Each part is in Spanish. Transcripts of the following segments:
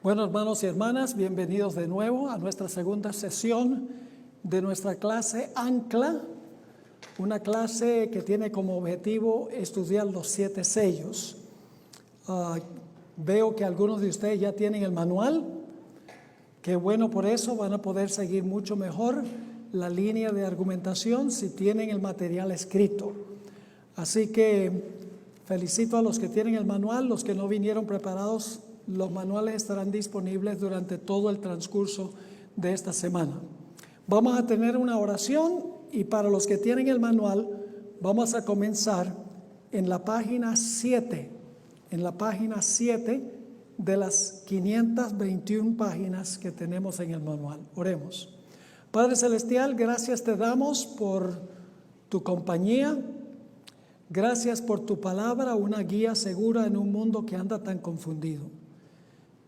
Bueno, hermanos y hermanas, bienvenidos de nuevo a nuestra segunda sesión de nuestra clase Ancla, una clase que tiene como objetivo estudiar los 7 sellos. Veo que algunos de ustedes ya tienen el manual. Qué bueno, por eso van a poder seguir mucho mejor la línea de argumentación si tienen el material escrito. Así que felicito a los que tienen el manual. Los que no vinieron preparados, los manuales estarán disponibles durante todo el transcurso de esta semana. Vamos a tener una oración y para los que tienen el manual vamos a comenzar en la página 7. En la página 7 de las 521 páginas que tenemos en el manual. Oremos. Padre Celestial, gracias te damos por tu compañía. Gracias por tu palabra, una guía segura en un mundo que anda tan confundido.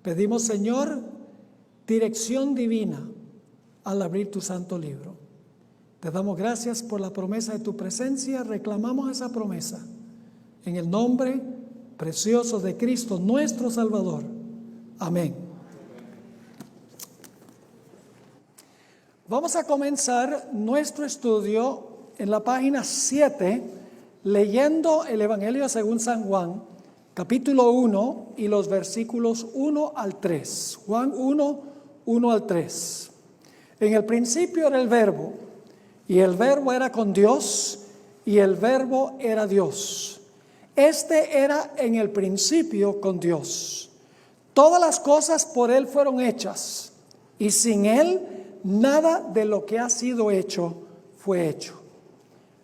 Pedimos, Señor, dirección divina al abrir tu santo libro. Te damos gracias por la promesa de tu presencia. Reclamamos esa promesa en el nombre precioso de Cristo, nuestro Salvador. Amén. Vamos a comenzar nuestro estudio en la página 7, leyendo el Evangelio según San Juan, capítulo 1 y los versículos 1 al 3. Juan 1, 1 al 3. En el principio era el Verbo, y el Verbo era con Dios, y el Verbo era Dios. Este era en el principio con Dios. Todas las cosas por Él fueron hechas, y sin Él nada de lo que ha sido hecho fue hecho.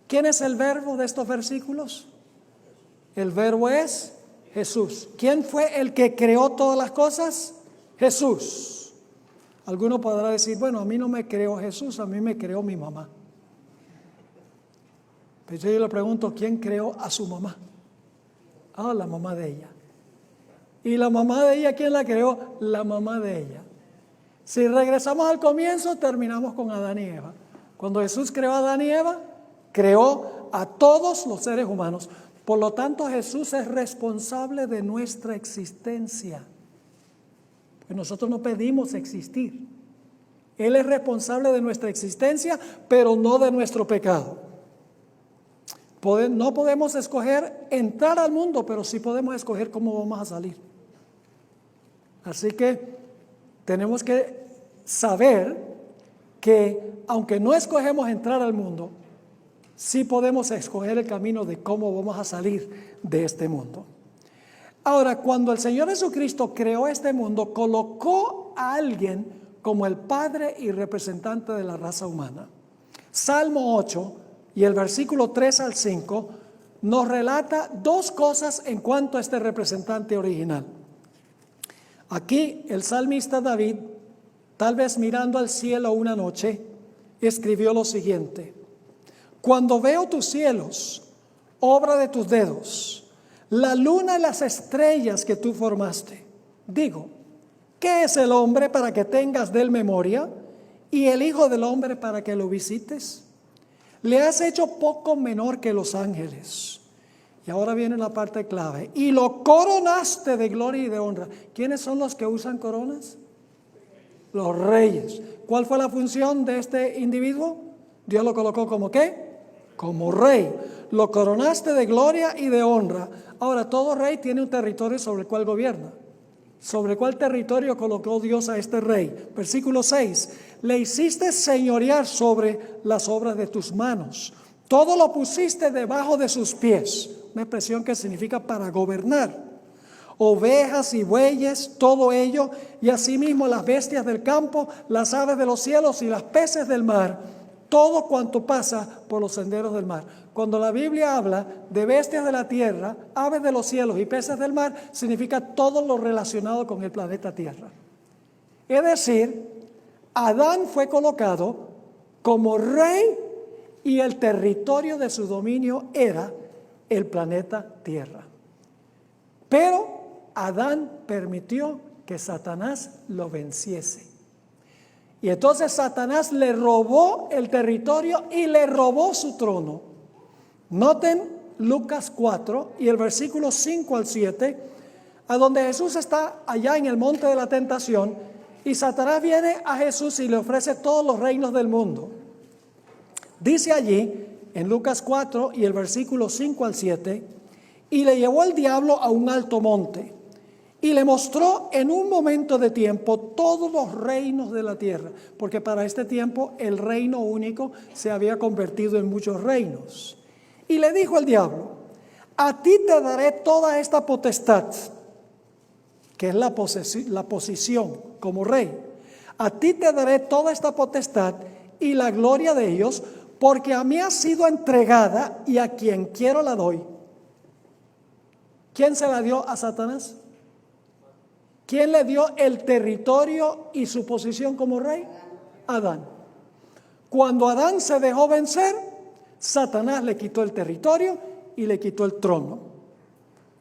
¿Quién es el Verbo de estos versículos? El Verbo es Jesús. ¿Quién fue el que creó todas las cosas? Jesús. Alguno podrá decir, bueno, a mí no me creó Jesús, a mí me creó mi mamá. Pero yo le pregunto, ¿quién creó a su mamá? La mamá de ella. ¿Y la mamá de ella quién la creó? La mamá de ella. Si regresamos al comienzo, terminamos con Adán y Eva. Cuando Jesús creó a Adán y Eva, creó a todos los seres humanos. Por lo tanto, Jesús es responsable de nuestra existencia. Porque nosotros no pedimos existir. Él es responsable de nuestra existencia, pero no de nuestro pecado. No podemos escoger entrar al mundo, pero sí podemos escoger cómo vamos a salir. Así que tenemos que saber que aunque no escogemos entrar al mundo, sí podemos escoger el camino de cómo vamos a salir de este mundo. Ahora, cuando el Señor Jesucristo creó este mundo, colocó a alguien como el Padre y representante de la raza humana. Salmo 8 y el versículo 3 al 5 nos relata dos cosas en cuanto a este representante original. Aquí el salmista David, tal vez mirando al cielo una noche, escribió lo siguiente: cuando veo tus cielos, obra de tus dedos, la luna y las estrellas que tú formaste, digo, ¿qué es el hombre para que tengas de él memoria y el hijo del hombre para que lo visites? Le has hecho poco menor que los ángeles. Y ahora viene la parte clave. Y lo coronaste de gloria y de honra. ¿Quiénes son los que usan coronas? Los reyes. ¿Cuál fue la función de este individuo? Dios lo colocó como ¿qué? Como rey. Lo coronaste de gloria y de honra. Ahora, todo rey tiene un territorio sobre el cual gobierna. ¿Sobre cuál territorio colocó Dios a este rey? Versículo 6. Le hiciste señorear sobre las obras de tus manos. Todo lo pusiste debajo de sus pies. Una expresión que significa para gobernar. Ovejas y bueyes, todo ello, y asimismo las bestias del campo, las aves de los cielos y los peces del mar. Todo cuanto pasa por los senderos del mar. Cuando la Biblia habla de bestias de la tierra, aves de los cielos y peces del mar, significa todo lo relacionado con el planeta Tierra. Es decir, Adán fue colocado como rey y el territorio de su dominio era el planeta Tierra. Pero Adán permitió que Satanás lo venciese. Y entonces Satanás le robó el territorio y le robó su trono. Noten Lucas 4 y el versículo 5 al 7. a donde Jesús está allá en el monte de la tentación, y Satanás viene a Jesús y le ofrece todos los reinos del mundo. Dice allí, en Lucas 4 y el versículo 5 al 7, y le llevó el diablo a un alto monte, y le mostró en un momento de tiempo todos los reinos de la tierra, porque para este tiempo el reino único se había convertido en muchos reinos. Y le dijo el diablo: a ti te daré toda esta potestad, que es la posición como rey. A ti te daré toda esta potestad y la gloria de ellos, porque a mí ha sido entregada y a quien quiero la doy. ¿Quién se la dio a Satanás? ¿Quién le dio el territorio y su posición como rey? Adán. Cuando Adán se dejó vencer, Satanás le quitó el territorio y le quitó el trono.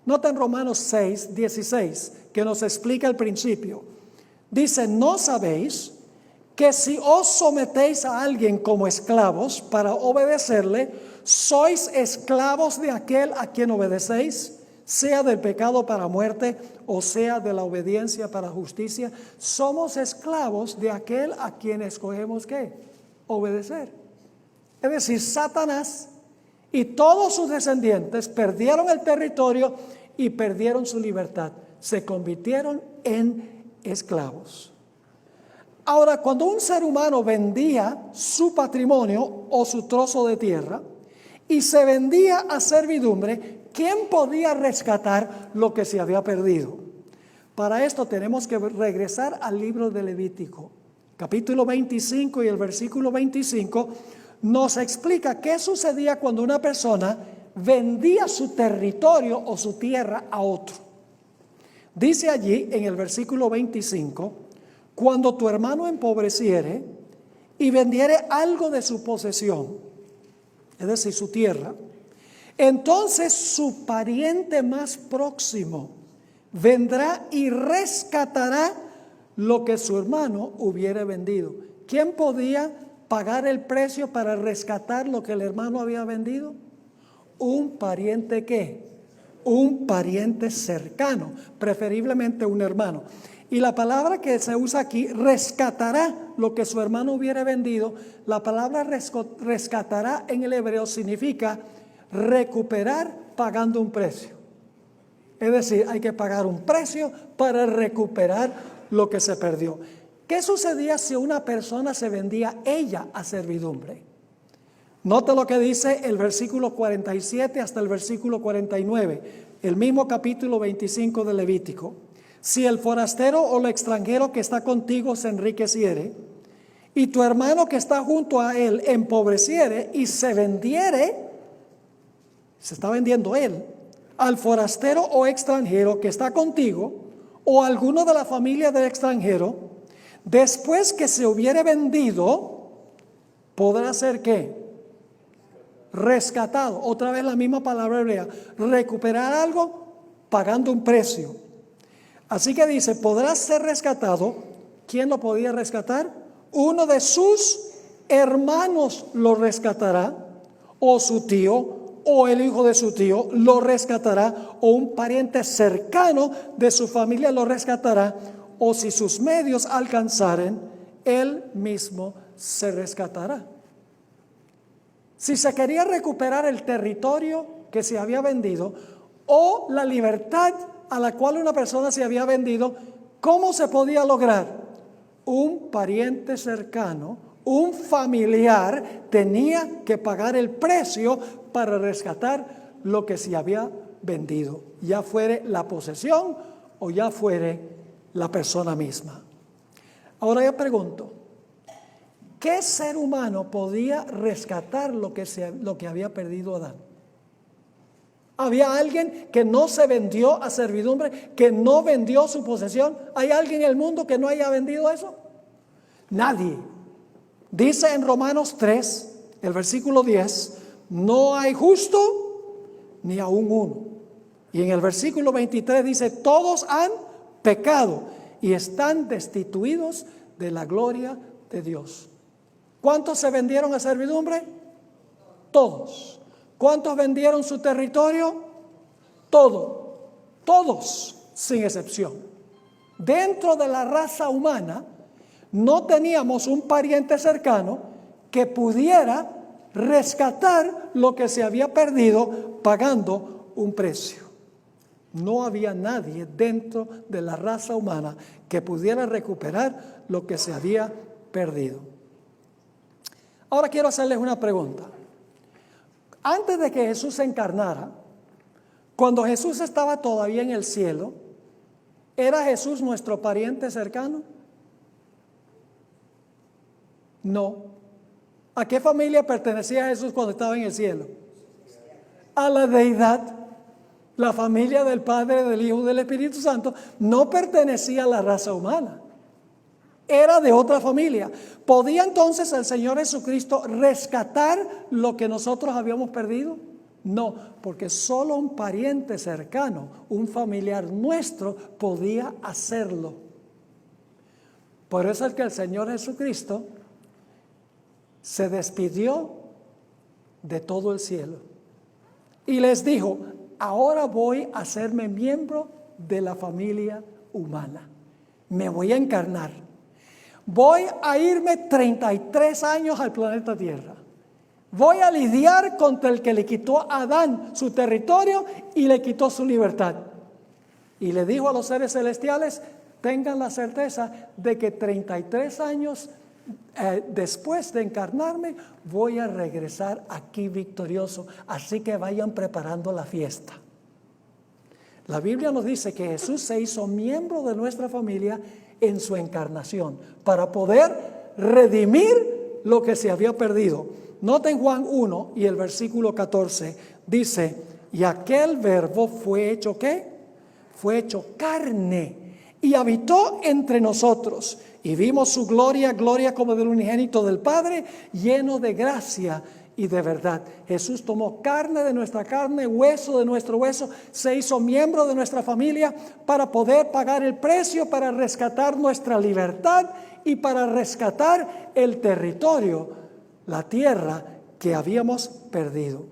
Nota en Romanos 6, 16, que nos explica el principio. Dice: ¿no sabéis que si os sometéis a alguien como esclavos para obedecerle, sois esclavos de aquel a quien obedecéis, sea del pecado para muerte o sea de la obediencia para justicia? Somos esclavos de aquel a quien escogemos ¿qué? Obedecer. Es decir, Satanás y todos sus descendientes perdieron el territorio y perdieron su libertad. Se convirtieron en esclavos. Ahora, cuando un ser humano vendía su patrimonio o su trozo de tierra y se vendía a servidumbre, ¿quién podía rescatar lo que se había perdido? Para esto tenemos que regresar al libro de Levítico, capítulo 25 y el versículo 25 nos explica qué sucedía cuando una persona vendía su territorio o su tierra a otro. Dice allí en el versículo 25: cuando tu hermano empobreciere y vendiere algo de su posesión, es decir, su tierra, entonces su pariente más próximo vendrá y rescatará lo que su hermano hubiere vendido. ¿Quién podía pagar el precio para rescatar lo que el hermano había vendido? Un pariente ¿qué? Un pariente cercano, preferiblemente un hermano. Y la palabra que se usa aquí, rescatará lo que su hermano hubiera vendido, la palabra rescatará en el hebreo significa recuperar pagando un precio. Es decir, hay que pagar un precio para recuperar lo que se perdió. ¿Qué sucedía si una persona se vendía ella a servidumbre? Nota lo que dice el versículo 47 hasta el versículo 49, el mismo capítulo 25 de Levítico. Si el forastero o el extranjero que está contigo se enriqueciere, y tu hermano que está junto a él empobreciere y se vendiere, se está vendiendo él, al forastero o extranjero que está contigo, o alguno de la familia del extranjero, después que se hubiere vendido, podrá ser ¿qué? Rescatado. Otra vez la misma palabra hebrea, recuperar algo pagando un precio. Así que dice, podrá ser rescatado. ¿Quién lo podía rescatar? Uno de sus hermanos lo rescatará, o su tío, o el hijo de su tío lo rescatará, o un pariente cercano de su familia lo rescatará, o si sus medios alcanzaren, él mismo se rescatará. Si se quería recuperar el territorio que se había vendido o la libertad a la cual una persona se había vendido, ¿cómo se podía lograr? Un pariente cercano, un familiar tenía que pagar el precio para rescatar lo que se había vendido, ya fuere la posesión o ya fuere la persona misma. Ahora yo pregunto, ¿qué ser humano podía rescatar lo que había perdido Adán? ¿Había alguien que no se vendió a servidumbre, que no vendió su posesión? ¿Hay alguien en el mundo que no haya vendido eso? Nadie. Dice en Romanos 3, el versículo 10, no hay justo ni aún uno. Y en el versículo 23 dice, todos han pecado y están destituidos de la gloria de Dios. ¿Cuántos se vendieron a servidumbre? Todos. ¿Cuántos vendieron su territorio? Todos. sin excepción. Dentro de la raza humana no teníamos un pariente cercano que pudiera rescatar lo que se había perdido pagando un precio. No había nadie dentro de la raza humana que pudiera recuperar lo que se había perdido. Ahora quiero hacerles una pregunta. Antes de que Jesús se encarnara, cuando Jesús estaba todavía en el cielo, ¿era Jesús nuestro pariente cercano? No. ¿A qué familia pertenecía Jesús cuando estaba en el cielo? A la deidad. La familia del Padre, del Hijo y del Espíritu Santo no pertenecía a la raza humana. Era de otra familia. ¿Podía entonces el Señor Jesucristo rescatar lo que nosotros habíamos perdido? No, porque solo un pariente cercano, un familiar nuestro, podía hacerlo. Por eso es que el Señor Jesucristo se despidió de todo el cielo y les dijo: ahora voy a hacerme miembro de la familia humana. Me voy a encarnar. Voy a irme 33 años al planeta Tierra. Voy a lidiar contra el que le quitó a Adán su territorio y le quitó su libertad. Y le dijo a los seres celestiales: tengan la certeza de que 33 años después de encarnarme, voy a regresar aquí victorioso. Así que vayan preparando la fiesta. La Biblia nos dice que Jesús se hizo miembro de nuestra familia en su encarnación para poder redimir lo que se había perdido. Noten Juan 1 y el versículo 14. Dice: y aquel verbo fue hecho ¿qué? Fue hecho carne y habitó entre nosotros. Y vimos su gloria, gloria como del unigénito del Padre, lleno de gracia y de verdad. Jesús tomó carne de nuestra carne, hueso de nuestro hueso, se hizo miembro de nuestra familia para poder pagar el precio, para rescatar nuestra libertad y para rescatar el territorio, la tierra que habíamos perdido.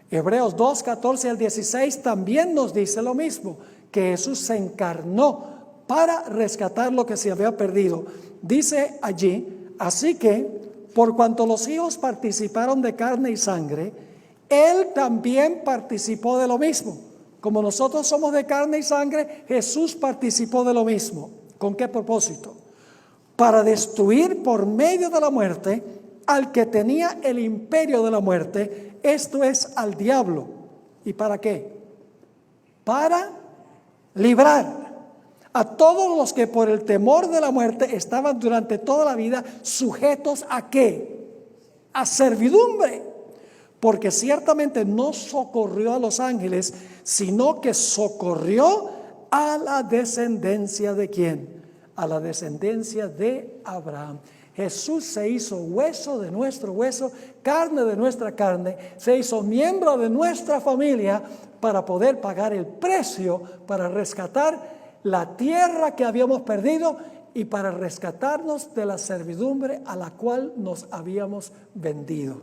Hebreos 2, 14 al 16 también nos dice lo mismo, que Jesús se encarnó para rescatar lo que se había perdido. Dice allí: así que, por cuanto los hijos participaron de carne y sangre, Él también participó de lo mismo. Como nosotros somos de carne y sangre, Jesús participó de lo mismo. ¿Con qué propósito? Para destruir por medio de la muerte al que tenía el imperio de la muerte, esto es, al diablo. ¿Y para qué? Para librar a todos los que por el temor de la muerte estaban durante toda la vida sujetos ¿a qué? A servidumbre. Porque ciertamente no socorrió a los ángeles, sino que socorrió a la descendencia ¿de quién? A la descendencia de Abraham. Jesús se hizo hueso de nuestro hueso, carne de nuestra carne, se hizo miembro de nuestra familia para poder pagar el precio, para rescatar la tierra que habíamos perdido y para rescatarnos de la servidumbre a la cual nos habíamos vendido.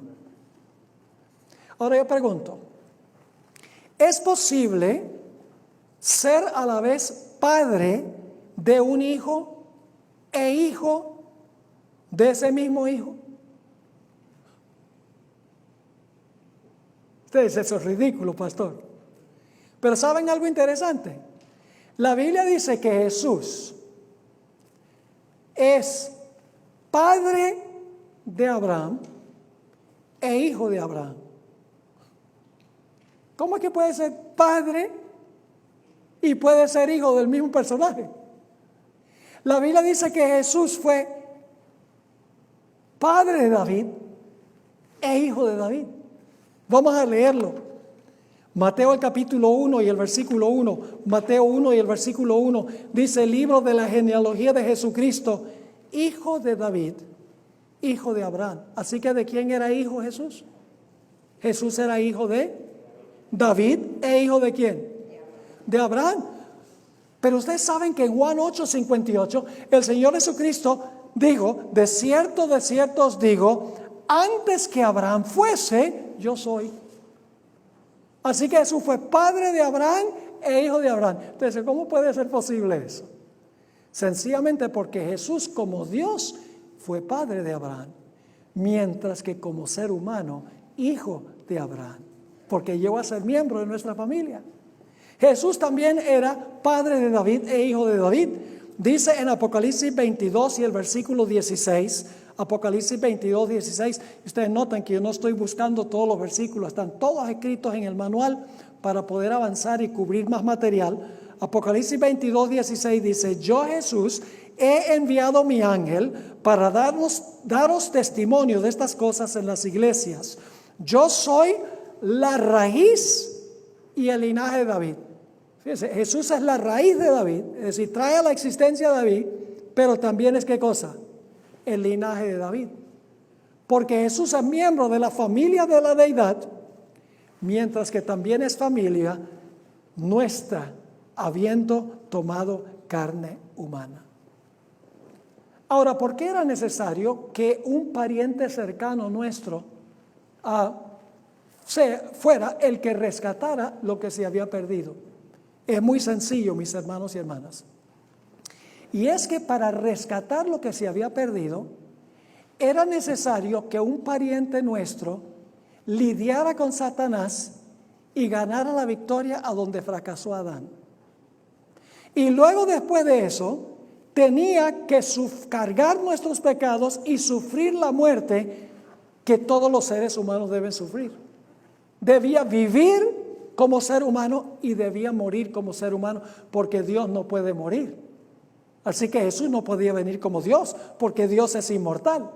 Ahora yo pregunto, ¿es posible ser a la vez padre de un hijo e hijo de ese mismo hijo? Ustedes, eso es ridículo, pastor. Pero ¿saben algo interesante? La Biblia dice que Jesús es padre de Abraham e hijo de Abraham. ¿Cómo es que puede ser padre y puede ser hijo del mismo personaje? La Biblia dice que Jesús fue padre de David e hijo de David. Vamos a leerlo. Mateo el capítulo 1 y el versículo 1, Mateo 1 y el versículo 1, dice el libro de la genealogía de Jesucristo, hijo de David, hijo de Abraham. Así que ¿de quién era hijo Jesús? Jesús era hijo de David e hijo de quién? De Abraham. Pero ustedes saben que en Juan 8:58 el Señor Jesucristo dijo: de cierto os digo, antes que Abraham fuese, yo soy. Así que Jesús fue padre de Abraham e hijo de Abraham. Entonces, ¿cómo puede ser posible eso? Sencillamente porque Jesús como Dios fue padre de Abraham, mientras que como ser humano, hijo de Abraham, porque llegó a ser miembro de nuestra familia. Jesús también era padre de David e hijo de David. Dice en Apocalipsis 22 y el versículo 16, Apocalipsis 22, 16, ustedes notan que yo no estoy buscando todos los versículos, están todos escritos en el manual para poder avanzar y cubrir más material. Apocalipsis 22, 16 dice: yo Jesús he enviado mi ángel para daros testimonio de estas cosas en las iglesias. Yo soy la raíz y el linaje de David. Fíjense, Jesús es la raíz de David, es decir, trae a la existencia a David, pero también es ¿qué cosa? El linaje de David. Porque Jesús es miembro de la familia de la deidad, mientras que también es familia nuestra, habiendo tomado carne humana. Ahora, ¿por qué era necesario que un pariente cercano nuestro fuera el que rescatara lo que se había perdido? Es muy sencillo, mis hermanos y hermanas. Y es que para rescatar lo que se había perdido, era necesario que un pariente nuestro lidiara con Satanás y ganara la victoria a donde fracasó Adán. Y luego, después de eso, tenía que cargar nuestros pecados y sufrir la muerte que todos los seres humanos deben sufrir. Debía vivir como ser humano y debía morir como ser humano, porque Dios no puede morir. Así que Jesús no podía venir como Dios, porque Dios es inmortal.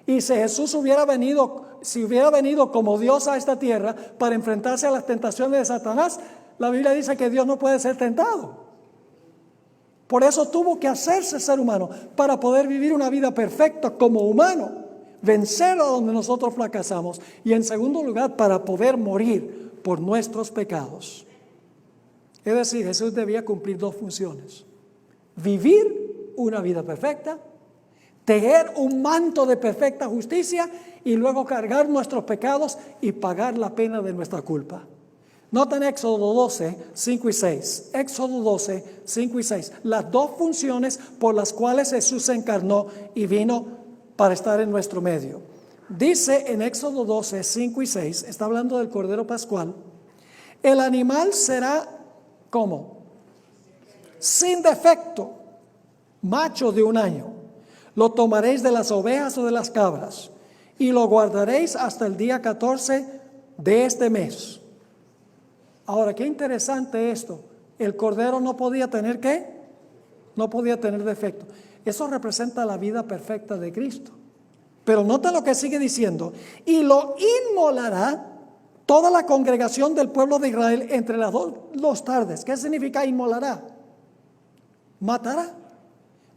Y si Jesús hubiera venido como Dios a esta tierra para enfrentarse a las tentaciones de Satanás, la Biblia dice que Dios no puede ser tentado. Por eso tuvo que hacerse ser humano, para poder vivir una vida perfecta como humano, vencer a donde nosotros fracasamos, y en segundo lugar, para poder morir por nuestros pecados. Es decir, Jesús debía cumplir dos funciones: vivir una vida perfecta, tejer un manto de perfecta justicia y luego cargar nuestros pecados y pagar la pena de nuestra culpa. Noten Éxodo 12, 5 y 6. Éxodo 12, 5 y 6. Las dos funciones por las cuales Jesús se encarnó y vino para estar en nuestro medio. Dice en Éxodo 12, 5 y 6, está hablando del Cordero Pascual: el animal será, ¿cómo? Sin defecto, macho de 1 año. Lo tomaréis de las ovejas o de las cabras y lo guardaréis hasta el día 14 de este mes. Ahora, qué interesante esto. El cordero no podía tener ¿qué? No podía tener defecto. Eso representa la vida perfecta de Cristo. Pero nota lo que sigue diciendo: y lo inmolará toda la congregación del pueblo de Israel entre las dos tardes. ¿Qué significa inmolará? Matará.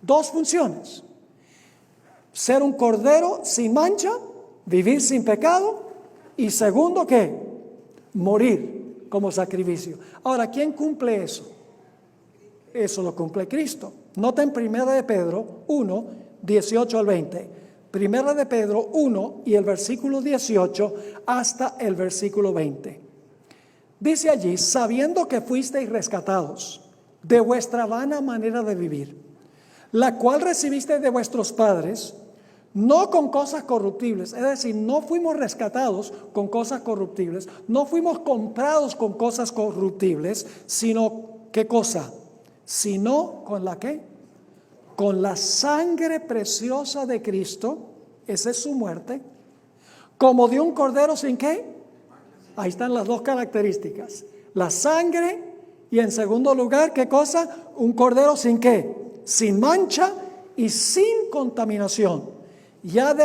Dos funciones: ser un cordero sin mancha, vivir sin pecado, y segundo, ¿qué? Morir como sacrificio. Ahora, ¿quién cumple eso? Eso lo cumple Cristo. Noten 1 de Pedro 1, 18 al 20. 1 de Pedro 1 y el versículo 18 hasta el versículo 20. Dice allí: sabiendo que fuisteis rescatados de vuestra vana manera de vivir, la cual recibisteis de vuestros padres, no con cosas corruptibles. Es decir, no fuimos rescatados con cosas corruptibles, no fuimos comprados con cosas corruptibles, sino, ¿qué cosa? Sino con la ¿qué? Con la sangre preciosa de Cristo, esa es su muerte, como de un cordero sin ¿qué? Ahí están las dos características: la sangre, y en segundo lugar, ¿qué cosa? Un cordero sin ¿qué? Sin mancha y sin contaminación, ya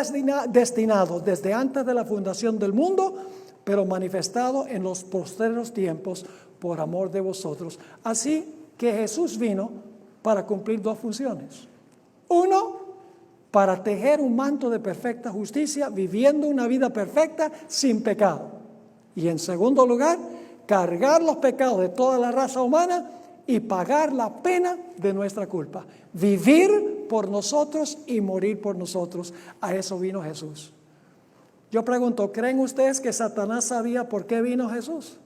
destinado desde antes de la fundación del mundo, pero manifestado en los postreros tiempos por amor de vosotros. Así que Jesús vino para cumplir dos funciones: uno, para tejer un manto de perfecta justicia, viviendo una vida perfecta sin pecado; y en segundo lugar, cargar los pecados de toda la raza humana y pagar la pena de nuestra culpa, vivir por nosotros y morir por nosotros. A eso vino Jesús. Yo pregunto, ¿creen ustedes que Satanás sabía por qué vino Jesús?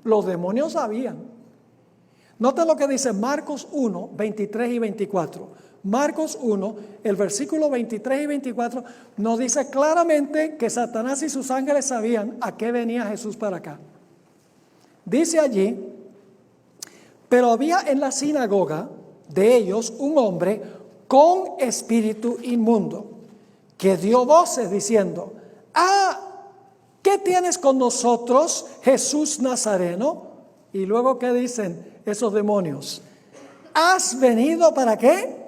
Los demonios sabían. Noten lo que dice Marcos 1, 23 y 24. Marcos 1, el versículo 23 y 24 nos dice claramente que Satanás y sus ángeles sabían a qué venía Jesús para acá. Dice allí: pero había en la sinagoga de ellos un hombre con espíritu inmundo, que dio voces diciendo: ¿qué tienes con nosotros, Jesús Nazareno? Y luego, ¿qué dicen esos demonios? ¿Has venido para qué?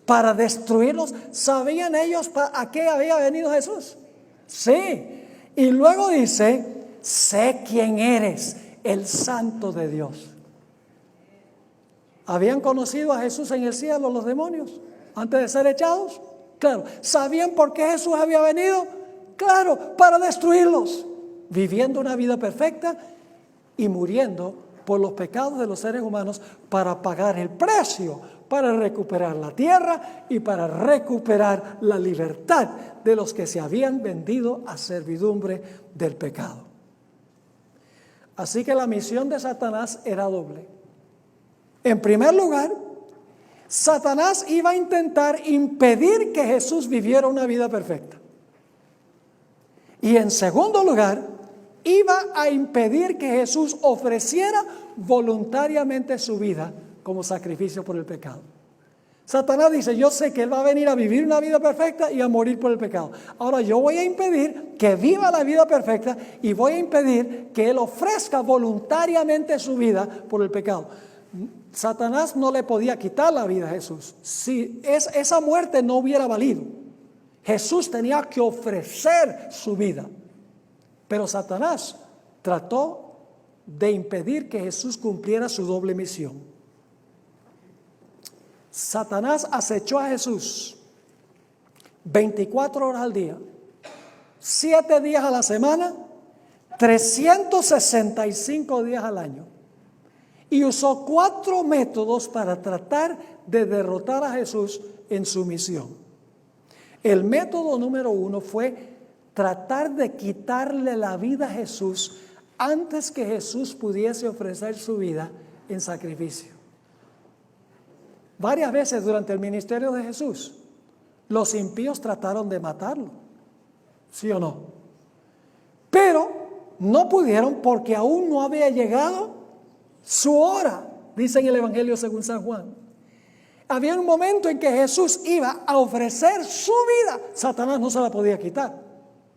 Para destruirnos. ¿Sabían ellos a qué había venido Jesús? Sí. Y luego dice: sé quién eres, el Santo de Dios. ¿Habían conocido a Jesús en el cielo los demonios antes de ser echados? Claro. ¿Sabían por qué Jesús había venido? Claro, para destruirlos, viviendo una vida perfecta y muriendo por los pecados de los seres humanos para pagar el precio, para recuperar la tierra y para recuperar la libertad de los que se habían vendido a servidumbre del pecado. Así que la misión de Satanás era doble. En primer lugar, Satanás iba a intentar impedir que Jesús viviera una vida perfecta. Y en segundo lugar, iba a impedir que Jesús ofreciera voluntariamente su vida como sacrificio por el pecado. Satanás dice: yo sé que él va a venir a vivir una vida perfecta y a morir por el pecado. Ahora yo voy a impedir que viva la vida perfecta y voy a impedir que él ofrezca voluntariamente su vida por el pecado. Satanás no le podía quitar la vida a Jesús. Si esa muerte no hubiera valido, Jesús tenía que ofrecer su vida. Pero Satanás trató de impedir que Jesús cumpliera su doble misión. Satanás acechó a Jesús 24 horas al día, 7 días a la semana, 365 días al año. Y usó 4 métodos para tratar de derrotar a Jesús en su misión. El método número 1 fue tratar de quitarle la vida a Jesús antes que Jesús pudiese ofrecer su vida en sacrificio. Varias veces durante el ministerio de Jesús, los impíos trataron de matarlo, ¿sí o no? Pero no pudieron porque aún no había llegado su hora, dice en el Evangelio según San Juan. Había un momento en que Jesús iba a ofrecer su vida. Satanás no se la podía quitar.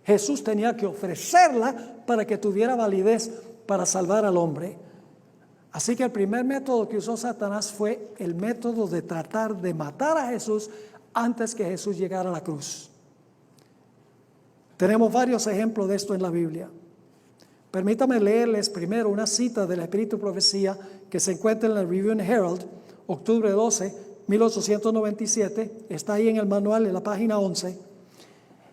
Jesús tenía que ofrecerla para que tuviera validez para salvar al hombre. Así que el primer método que usó Satanás fue el método de tratar de matar a Jesús antes que Jesús llegara a la cruz. Tenemos varios ejemplos de esto en la Biblia. Permítame leerles primero una cita del Espíritu y Profecía que se encuentra en el Review and Herald, octubre 12, 1897. Está ahí en el manual en la página 11.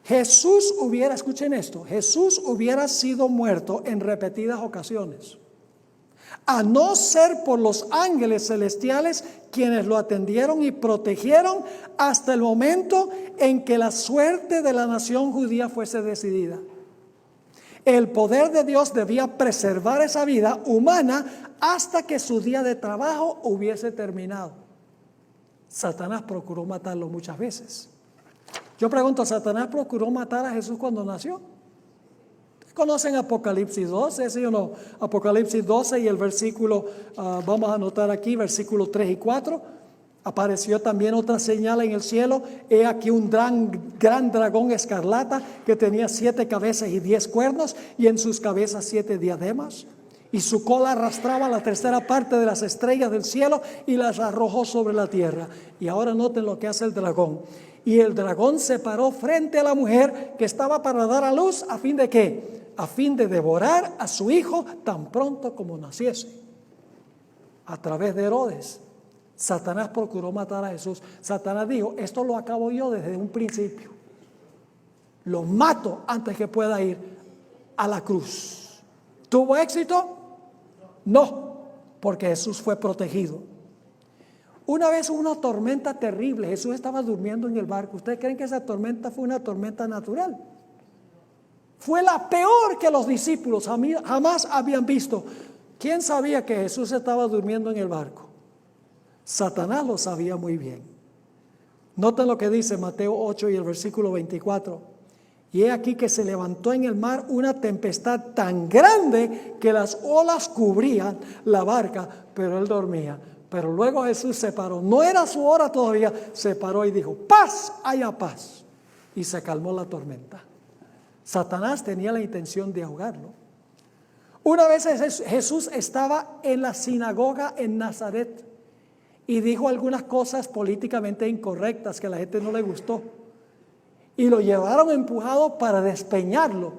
Escuchen esto, Jesús hubiera sido muerto en repetidas ocasiones, a no ser por los ángeles celestiales quienes lo atendieron y protegieron hasta el momento en que la suerte de la nación judía fuese decidida. El poder de Dios debía preservar esa vida humana hasta que su día de trabajo hubiese terminado. Satanás procuró matarlo muchas veces. Yo pregunto, ¿Satanás procuró matar a Jesús cuando nació? ¿Conocen Apocalipsis 12, sí o no? Apocalipsis 12 y el versículo, vamos a anotar aquí, versículos 3 y 4. Apareció también otra señal en el cielo. He aquí un gran dragón escarlata que tenía 7 cabezas y 10 cuernos, y en sus cabezas 7 diademas. Y su cola arrastraba la tercera parte de las estrellas del cielo y las arrojó sobre la tierra. Y ahora noten lo que hace el dragón. Y el dragón se paró frente a la mujer que estaba para dar a luz, ¿a fin de qué? A fin de devorar a su hijo tan pronto como naciese. A través de Herodes, Satanás procuró matar a Jesús. Satanás dijo: esto lo acabo yo desde un principio. Lo mato antes que pueda ir a la cruz. ¿Tuvo éxito? No, porque Jesús fue protegido. Una vez hubo una tormenta terrible. Jesús estaba durmiendo en el barco. ¿Ustedes creen que esa tormenta fue una tormenta natural? Fue la peor que los discípulos jamás habían visto. ¿Quién sabía que Jesús estaba durmiendo en el barco? Satanás lo sabía muy bien. Noten lo que dice Mateo 8 y el versículo 24. Y he aquí que se levantó en el mar una tempestad tan grande que las olas cubrían la barca, pero él dormía. Pero luego Jesús se paró. No era su hora todavía. Se paró y dijo: paz, haya paz. Y se calmó la tormenta. Satanás tenía la intención de ahogarlo. Una vez Jesús estaba en la sinagoga en Nazaret y dijo algunas cosas políticamente incorrectas que a la gente no le gustó. Y lo llevaron empujado para despeñarlo.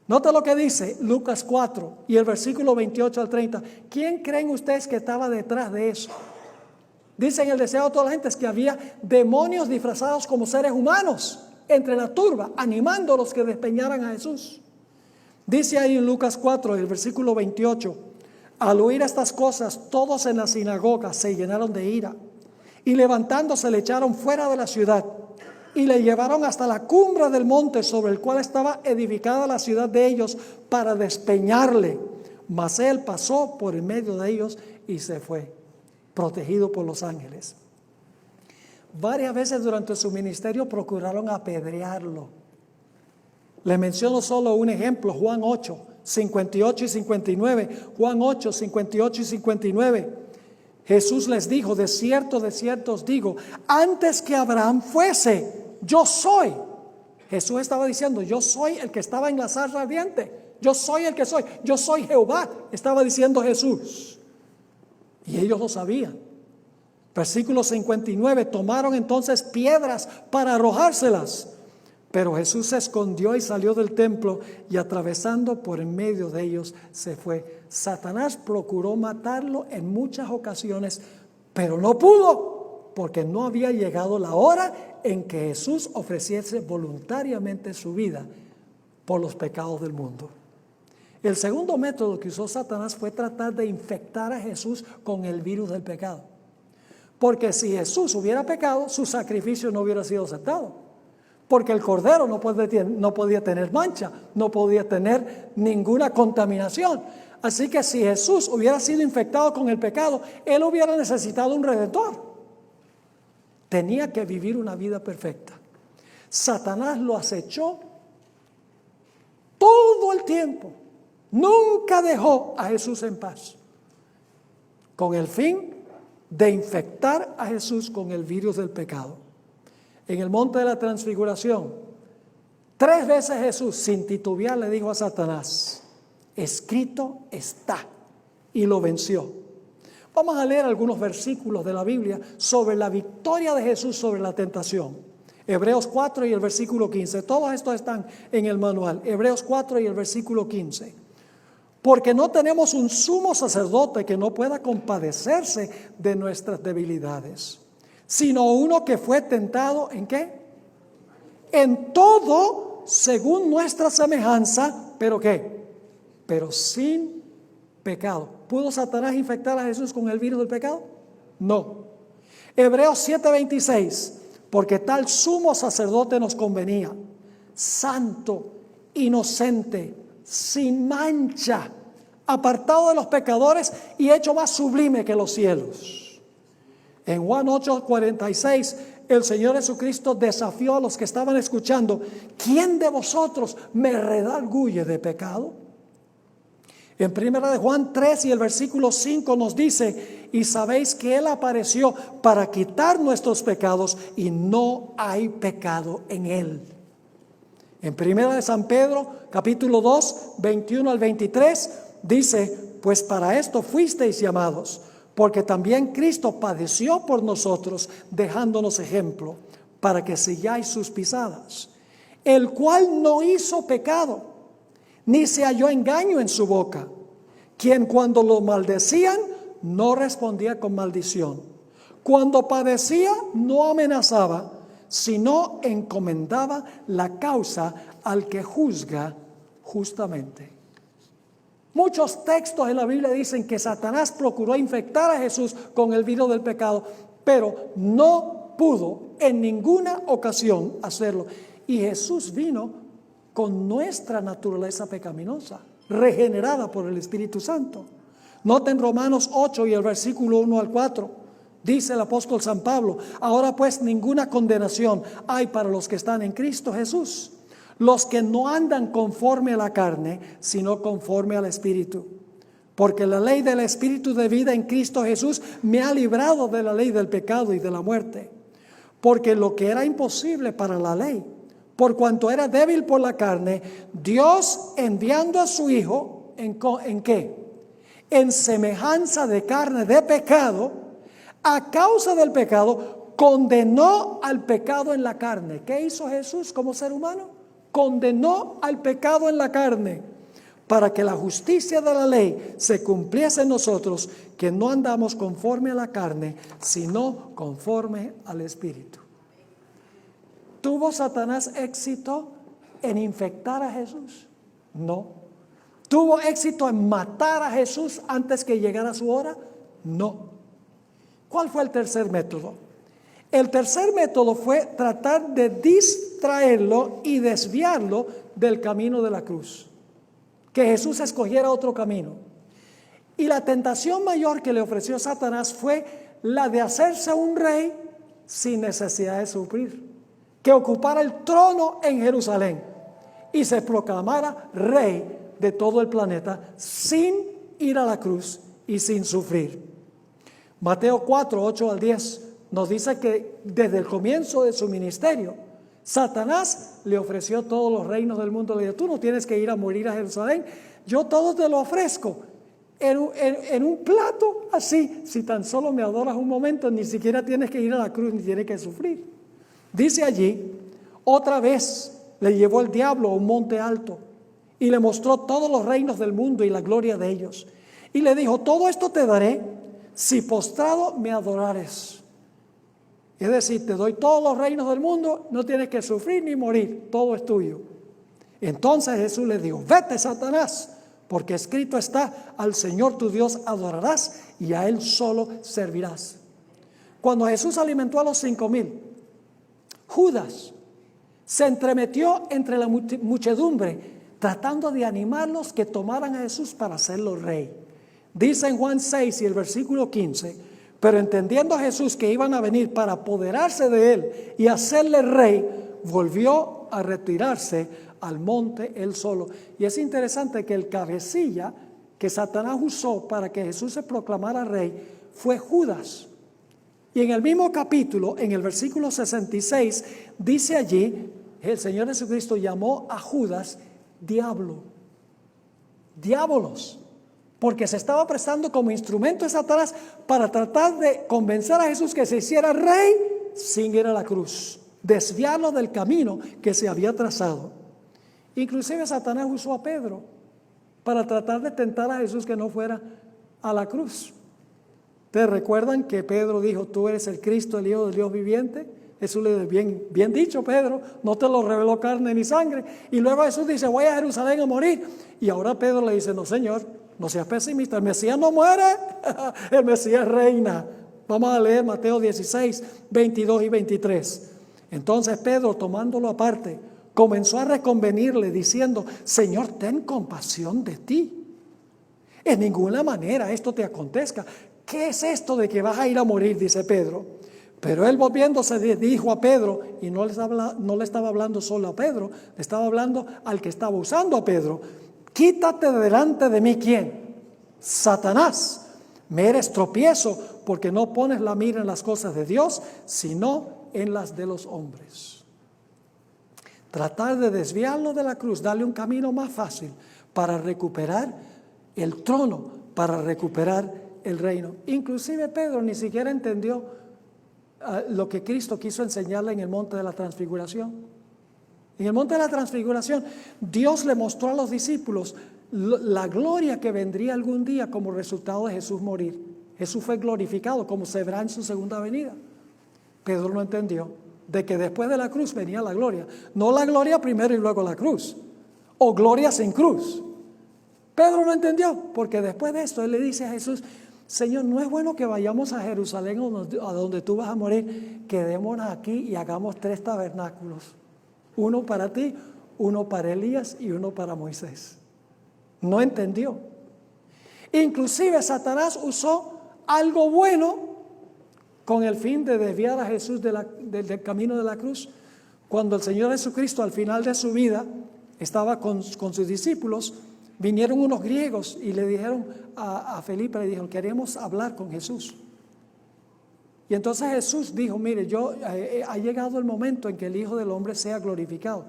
Nota lo que dice Lucas 4 y el versículo 28 al 30. ¿Quién creen ustedes que estaba detrás de eso? Dicen el deseo de toda la gente es que había demonios disfrazados como seres humanos entre la turba, animando a los que despeñaran a Jesús. Dice ahí en Lucas 4, el versículo 28, al oír estas cosas, todos en la sinagoga se llenaron de ira y levantándose le echaron fuera de la ciudad y le llevaron hasta la cumbre del monte sobre el cual estaba edificada la ciudad de ellos para despeñarle. Mas él pasó por en medio de ellos y se fue, protegido por los ángeles. Varias veces durante su ministerio procuraron apedrearlo. Le menciono solo un ejemplo, Juan 8, 58 y 59. Juan 8, 58 y 59. Jesús les dijo: de cierto os digo, antes que Abraham fuese, yo soy. Jesús estaba diciendo: yo soy el que estaba en la zarza ardiente. Yo soy el que soy. Yo soy Jehová, estaba diciendo Jesús. Y ellos lo sabían. Versículo 59, tomaron entonces piedras para arrojárselas. Pero Jesús se escondió y salió del templo y atravesando por en medio de ellos se fue. Satanás procuró matarlo en muchas ocasiones, pero no pudo, porque no había llegado la hora en que Jesús ofreciese voluntariamente su vida por los pecados del mundo. El segundo método que usó Satanás fue tratar de infectar a Jesús con el virus del pecado. Porque si Jesús hubiera pecado, su sacrificio no hubiera sido aceptado. Porque el cordero no podía tener mancha, no podía tener ninguna contaminación. Así que si Jesús hubiera sido infectado con el pecado, él hubiera necesitado un redentor. Tenía que vivir una vida perfecta. Satanás lo acechó todo el tiempo. Nunca dejó a Jesús en paz, con el fin de infectar a Jesús con el virus del pecado. En el monte de la transfiguración, 3 veces Jesús sin titubear le dijo a Satanás: escrito está, y lo venció. Vamos a leer algunos versículos de la Biblia sobre la victoria de Jesús sobre la tentación. Hebreos 4 y el versículo 15. Todos estos están en el manual. Hebreos 4 y el versículo 15. Porque no tenemos un sumo sacerdote que no pueda compadecerse de nuestras debilidades, sino uno que fue tentado ¿en qué? En todo según nuestra semejanza, ¿pero qué? Pero sin pecado. ¿Pudo Satanás infectar a Jesús con el virus del pecado? No. Hebreos 7:26, porque tal sumo sacerdote nos convenía, santo, inocente, sin mancha, apartado de los pecadores y hecho más sublime que los cielos. En Juan 8:46, el Señor Jesucristo desafió a los que estaban escuchando: ¿quién de vosotros me redarguye de pecado? En 1 de Juan 3 y el versículo 5 nos dice: y sabéis que Él apareció para quitar nuestros pecados y no hay pecado en Él. En 1 de San Pedro, capítulo 2, 21 al 23, dice: pues para esto fuisteis llamados, porque también Cristo padeció por nosotros, dejándonos ejemplo, para que sigáis sus pisadas, el cual no hizo pecado, ni se halló engaño en su boca, quien cuando lo maldecían, no respondía con maldición, cuando padecía, no amenazaba, sino encomendaba la causa al que juzga justamente. Muchos textos en la Biblia dicen que Satanás procuró infectar a Jesús con el virus del pecado, pero no pudo en ninguna ocasión hacerlo. Y Jesús vino con nuestra naturaleza pecaminosa, regenerada por el Espíritu Santo. Noten Romanos 8 y el versículo 1 al 4. Dice el apóstol San Pablo: ahora pues ninguna condenación hay para los que están en Cristo Jesús, los que no andan conforme a la carne, sino conforme al Espíritu. Porque la ley del Espíritu de vida en Cristo Jesús me ha librado de la ley del pecado y de la muerte. Porque lo que era imposible para la ley, por cuanto era débil por la carne, Dios, enviando a su Hijo, ¿en qué? En semejanza de carne de pecado, a causa del pecado, condenó al pecado en la carne. ¿Qué hizo Jesús como ser humano? Condenó al pecado en la carne, para que la justicia de la ley se cumpliese en nosotros, que no andamos conforme a la carne, sino conforme al Espíritu. ¿Tuvo Satanás éxito en infectar a Jesús? No. ¿Tuvo éxito en matar a Jesús antes que llegara su hora? No. ¿Cuál fue el tercer método? El tercer método fue tratar de distraerlo y desviarlo del camino de la cruz. Que Jesús escogiera otro camino. Y la tentación mayor que le ofreció Satanás fue la de hacerse un rey sin necesidad de sufrir, que ocupara el trono en Jerusalén y se proclamara rey de todo el planeta sin ir a la cruz y sin sufrir. Mateo 4, 8 al 10 nos dice que desde el comienzo de su ministerio, Satanás le ofreció todos los reinos del mundo. Le dijo: tú no tienes que ir a morir a Jerusalén, yo todo te lo ofrezco en un plato así. Si tan solo me adoras un momento, ni siquiera tienes que ir a la cruz, ni tienes que sufrir. Dice allí: otra vez le llevó el diablo a un monte alto y le mostró todos los reinos del mundo y la gloria de ellos. Y le dijo: todo esto te daré si postrado me adorares. Es decir, te doy todos los reinos del mundo, no tienes que sufrir ni morir, todo es tuyo. Entonces Jesús le dijo: vete, Satanás, porque escrito está: al Señor tu Dios adorarás y a Él solo servirás. Cuando Jesús alimentó a los 5,000, Judas se entremetió entre la muchedumbre, tratando de animarlos que tomaran a Jesús para hacerlo rey. Dice en Juan 6 y el versículo 15: pero entendiendo a Jesús que iban a venir para apoderarse de él y hacerle rey, volvió a retirarse al monte él solo. Y es interesante que el cabecilla que Satanás usó para que Jesús se proclamara rey fue Judas. Y en el mismo capítulo, en el versículo 66, dice allí: el Señor Jesucristo llamó a Judas diablo, diabolos, porque se estaba prestando como instrumento de Satanás para tratar de convencer a Jesús que se hiciera rey sin ir a la cruz, desviarlo del camino que se había trazado. Inclusive Satanás usó a Pedro para tratar de tentar a Jesús que no fuera a la cruz. ¿Te recuerdan que Pedro dijo: tú eres el Cristo, el Hijo del Dios viviente? Jesús le dijo: bien dicho, Pedro, no te lo reveló carne ni sangre. Y luego Jesús dice: voy a Jerusalén a morir. Y ahora Pedro le dice: no, Señor, no seas pesimista, el Mesías no muere, el Mesías reina. Vamos a leer Mateo 16, 22 y 23. Entonces Pedro, tomándolo aparte, comenzó a reconvenirle diciendo: Señor, ten compasión de ti. En ninguna manera esto te acontezca. ¿Qué es esto de que vas a ir a morir?, dice Pedro. Pero él, volviéndose, dijo a Pedro, y no le estaba hablando solo a Pedro, le estaba hablando al que estaba usando a Pedro: quítate de delante de mí, ¿quién? Satanás. Me eres tropiezo, porque no pones la mira en las cosas de Dios, sino en las de los hombres. Tratar de desviarlo de la cruz, darle un camino más fácil para recuperar el trono, para recuperar el reino. Inclusive Pedro ni siquiera entendió lo que Cristo quiso enseñarle en el monte de la transfiguración. En el monte de la transfiguración, Dios le mostró a los discípulos la gloria que vendría algún día como resultado de Jesús morir. Jesús fue glorificado, como se verá en su segunda venida. Pedro no entendió de que después de la cruz venía la gloria. No la gloria primero y luego la cruz, o gloria sin cruz. Pedro no entendió, porque después de esto él le dice a Jesús: Señor, no es bueno que vayamos a Jerusalén, a donde tú vas a morir. Quedémonos aquí y hagamos 3 tabernáculos: uno para ti, uno para Elías y uno para Moisés. No entendió. Inclusive Satanás usó algo bueno con el fin de desviar a Jesús del camino de la cruz. Cuando el Señor Jesucristo al final de su vida estaba con sus discípulos, vinieron unos griegos y le dijeron a Felipe, le dijeron, queremos hablar con Jesús. Y entonces Jesús dijo, mire, ha llegado el momento en que el Hijo del Hombre sea glorificado.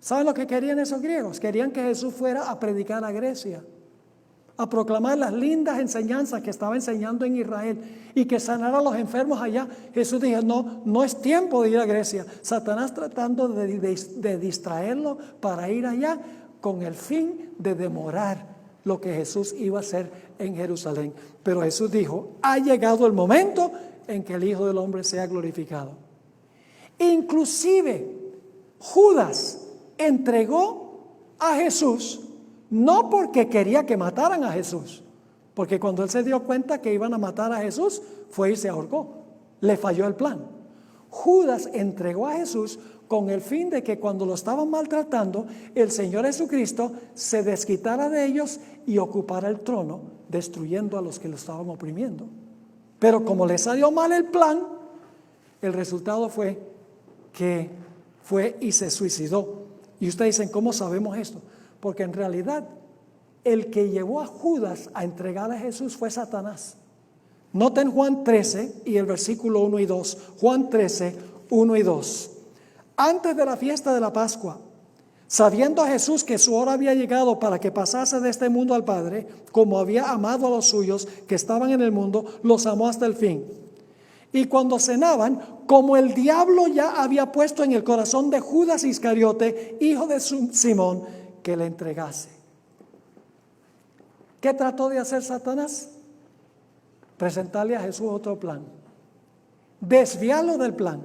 ¿Saben lo que querían esos griegos? Querían que Jesús fuera a predicar a Grecia, a proclamar las lindas enseñanzas que estaba enseñando en Israel y que sanara a los enfermos allá. Jesús dijo, no es tiempo de ir a Grecia. Satanás tratando de distraerlo para ir allá con el fin de demorar lo que Jesús iba a hacer en Jerusalén. Pero Jesús dijo, ha llegado el momento en que el Hijo del Hombre sea glorificado. Inclusive Judas entregó a Jesús no porque quería que mataran a Jesús, porque cuando él se dio cuenta que iban a matar a Jesús, fue y se ahorcó. Le falló el plan. Judas entregó a Jesús con el fin de que cuando lo estaban maltratando, el Señor Jesucristo se desquitara de ellos y ocupara el trono, destruyendo a los que lo estaban oprimiendo. Pero como le salió mal el plan, el resultado fue que fue y se suicidó. Y ustedes dicen, ¿cómo sabemos esto? Porque en realidad el que llevó a Judas a entregar a Jesús fue Satanás. Noten Juan 13 y el versículo 1 y 2. Juan 13, 1 y 2. Antes de la fiesta de la Pascua, sabiendo a Jesús que su hora había llegado para que pasase de este mundo al Padre, como había amado a los suyos que estaban en el mundo, los amó hasta el fin. Y cuando cenaban, como el diablo ya había puesto en el corazón de Judas Iscariote, hijo de Simón, que le entregase. ¿Qué trató de hacer Satanás? Presentarle a Jesús otro plan. Desviarlo del plan.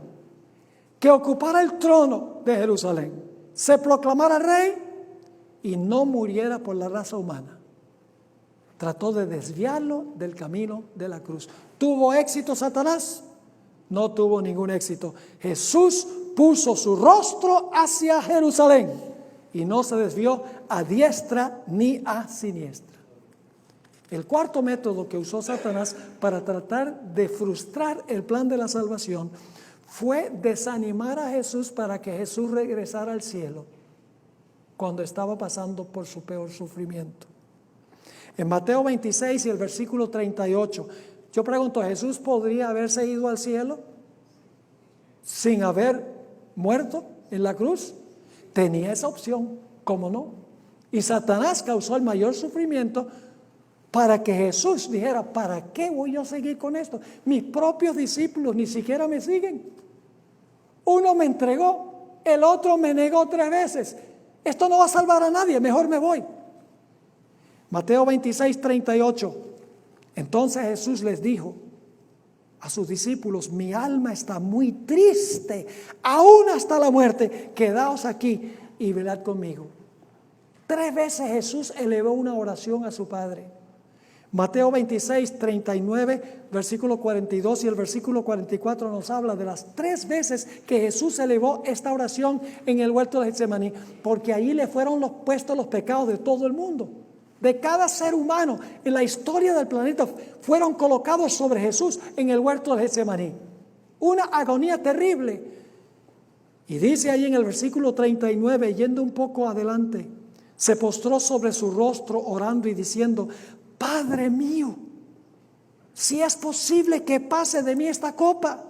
Que ocupara el trono de Jerusalén, se proclamara rey y no muriera por la raza humana. Trató de desviarlo del camino de la cruz. ¿Tuvo éxito Satanás? No tuvo ningún éxito. Jesús puso su rostro hacia Jerusalén y no se desvió a diestra ni a siniestra. El cuarto método que usó Satanás para tratar de frustrar el plan de la salvación fue desanimar a Jesús para que Jesús regresara al cielo cuando estaba pasando por su peor sufrimiento. En Mateo 26 y el versículo 38, yo pregunto, ¿Jesús podría haberse ido al cielo sin haber muerto en la cruz? Tenía esa opción, ¿cómo no? Y Satanás causó el mayor sufrimiento para que Jesús dijera, ¿para qué voy yo a seguir con esto? Mis propios discípulos ni siquiera me siguen. Uno me entregó, el otro me negó 3 veces. Esto no va a salvar a nadie, mejor me voy. Mateo 26, 38. Entonces Jesús les dijo a sus discípulos, mi alma está muy triste, aún hasta la muerte. Quedaos aquí y velad conmigo. 3 veces Jesús elevó una oración a su Padre. Mateo 26, 39, versículo 42 y el versículo 44 nos habla de las 3 veces que Jesús elevó esta oración en el huerto de Getsemaní, porque ahí le fueron puestos los pecados de todo el mundo. De cada ser humano en la historia del planeta fueron colocados sobre Jesús en el huerto de Getsemaní. Una agonía terrible. Y dice ahí en el versículo 39, yendo un poco adelante, se postró sobre su rostro orando y diciendo, Padre mío, si es posible que pase de mí esta copa,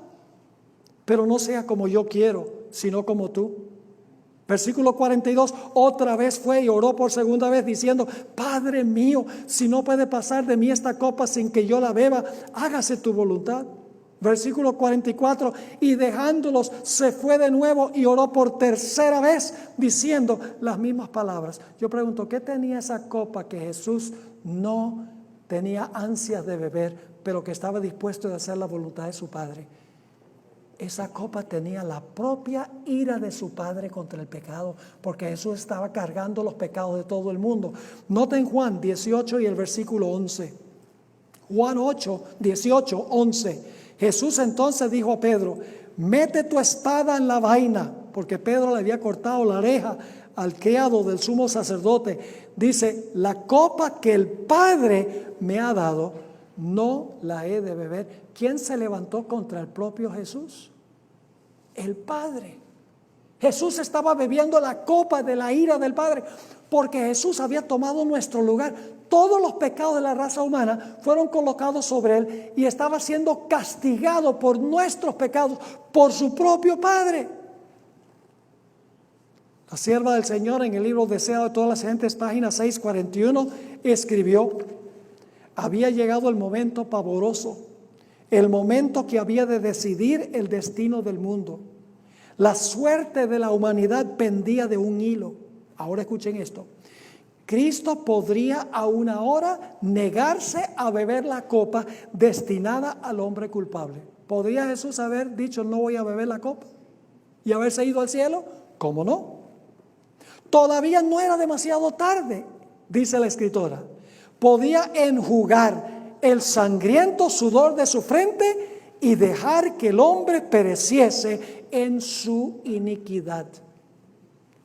pero no sea como yo quiero, sino como tú. Versículo 42, otra vez fue y oró por segunda vez diciendo, Padre mío, si no puede pasar de mí esta copa sin que yo la beba, hágase tu voluntad. Versículo 44, y dejándolos se fue de nuevo y oró por tercera vez diciendo las mismas palabras. Yo pregunto, ¿qué tenía esa copa que Jesús no tenía ansias de beber, pero que estaba dispuesto a hacer la voluntad de su Padre? Esa copa tenía la propia ira de su Padre contra el pecado, porque Jesús estaba cargando los pecados de todo el mundo. Noten Juan 18 y el versículo 11. Juan 8, 18, 11. Jesús entonces dijo a Pedro, mete tu espada en la vaina, porque Pedro le había cortado la oreja al criado del sumo sacerdote, dice: la copa que el Padre me ha dado, no la he de beber. ¿Quién se levantó contra el propio Jesús? El Padre. Jesús estaba bebiendo la copa de la ira del Padre, porque Jesús había tomado nuestro lugar. Todos los pecados de la raza humana fueron colocados sobre él y estaba siendo castigado por nuestros pecados, por su propio Padre. La sierva del Señor, en el libro Deseo de todas las gentes, página 641, escribió: había llegado el momento pavoroso, el momento que había de decidir el destino del mundo. La suerte de la humanidad pendía de un hilo. Ahora escuchen esto. Cristo podría a una hora negarse a beber la copa destinada al hombre culpable. ¿Podría Jesús haber dicho: no voy a beber la copa, y haberse ido al cielo? ¿Cómo no? Todavía no era demasiado tarde, dice la escritora. Podía enjugar el sangriento sudor de su frente y dejar que el hombre pereciese en su iniquidad.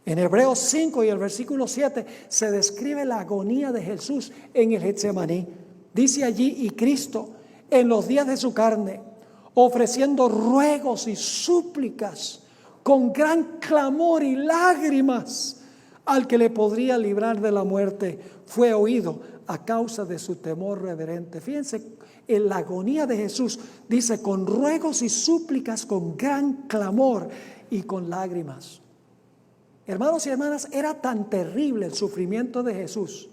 En Hebreos 5 y el versículo 7 se describe la agonía de Jesús en el Getsemaní. Dice allí: y Cristo, en los días de su carne, ofreciendo ruegos y súplicas con gran clamor y lágrimas al que le podría librar de la muerte, fue oído a causa de su temor reverente. Fíjense, en la agonía de Jesús dice: con ruegos y súplicas, con gran clamor y con lágrimas. Hermanos y hermanas, era tan terrible el sufrimiento de Jesús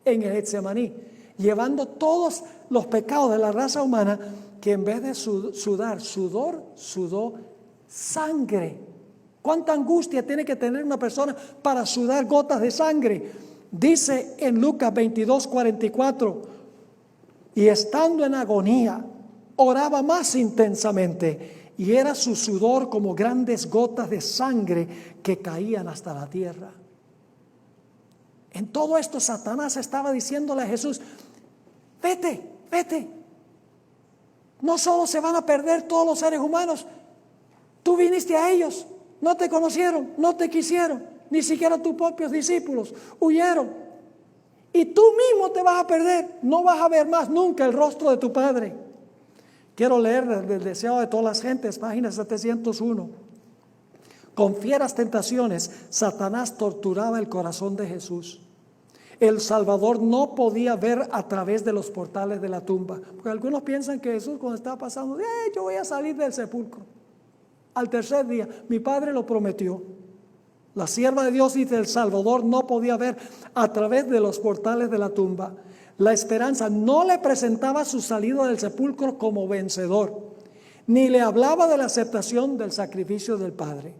en el Getsemaní, llevando todos los pecados de la raza humana, que en vez de sudar sudor, sudó sangre. ¿Cuánta angustia tiene que tener una persona para sudar gotas de sangre? Dice en Lucas 22:44: y estando en agonía, oraba más intensamente, y era su sudor como grandes gotas de sangre que caían hasta la tierra. En todo esto, Satanás estaba diciéndole a Jesús: vete, vete. No solo se van a perder todos los seres humanos, tú viniste a ellos, no te conocieron, no te quisieron, ni siquiera tus propios discípulos huyeron. Y tú mismo te vas a perder, no vas a ver más nunca el rostro de tu Padre. Quiero leer del Deseo de todas las gentes, página 701. Con fieras tentaciones, Satanás torturaba el corazón de Jesús. El Salvador no podía ver a través de los portales de la tumba, porque algunos piensan que Jesús, cuando estaba pasando, yo voy a salir del sepulcro al tercer día, mi Padre lo prometió. La sierva de Dios dice: el Salvador no podía ver a través de los portales de la tumba. La esperanza no le presentaba su salida del sepulcro como vencedor, ni le hablaba de la aceptación del sacrificio del Padre.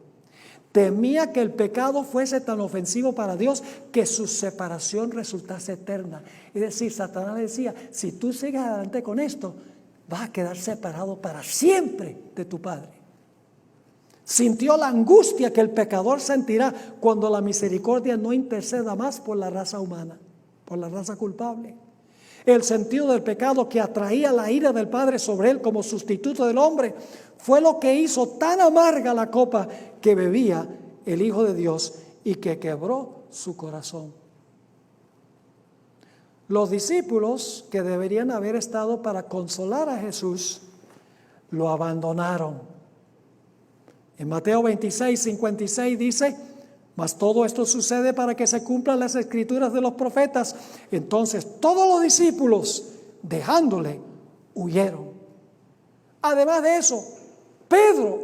Temía que el pecado fuese tan ofensivo para Dios que su separación resultase eterna. Es decir, Satanás le decía: si tú sigues adelante con esto, vas a quedar separado para siempre de tu Padre. Sintió la angustia que el pecador sentirá cuando la misericordia no interceda más por la raza humana, por la raza culpable. El sentido del pecado que atraía la ira del Padre sobre él como sustituto del hombre fue lo que hizo tan amarga la copa que bebía el Hijo de Dios y que quebró su corazón. Los discípulos, que deberían haber estado para consolar a Jesús, lo abandonaron. En Mateo 26:56 dice: mas todo esto sucede para que se cumplan las escrituras de los profetas. Entonces todos los discípulos, dejándole, huyeron. Además de eso, Pedro,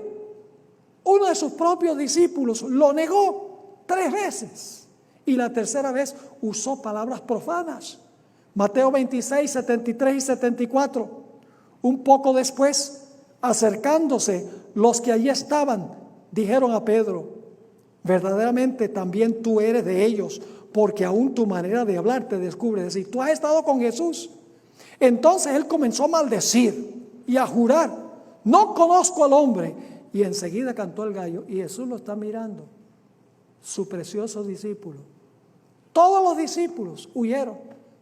uno de sus propios discípulos, lo negó 3 veces. Y la tercera vez usó palabras profanas. Mateo 26:73 y 74. Un poco después, acercándose, los que allí estaban dijeron a Pedro: verdaderamente también tú eres de ellos, porque aún tu manera de hablar te descubre. Es decir, tú has estado con Jesús. Entonces él comenzó a maldecir y a jurar: no conozco al hombre. Y enseguida cantó el gallo, y Jesús lo está mirando, su precioso discípulo. Todos los discípulos huyeron.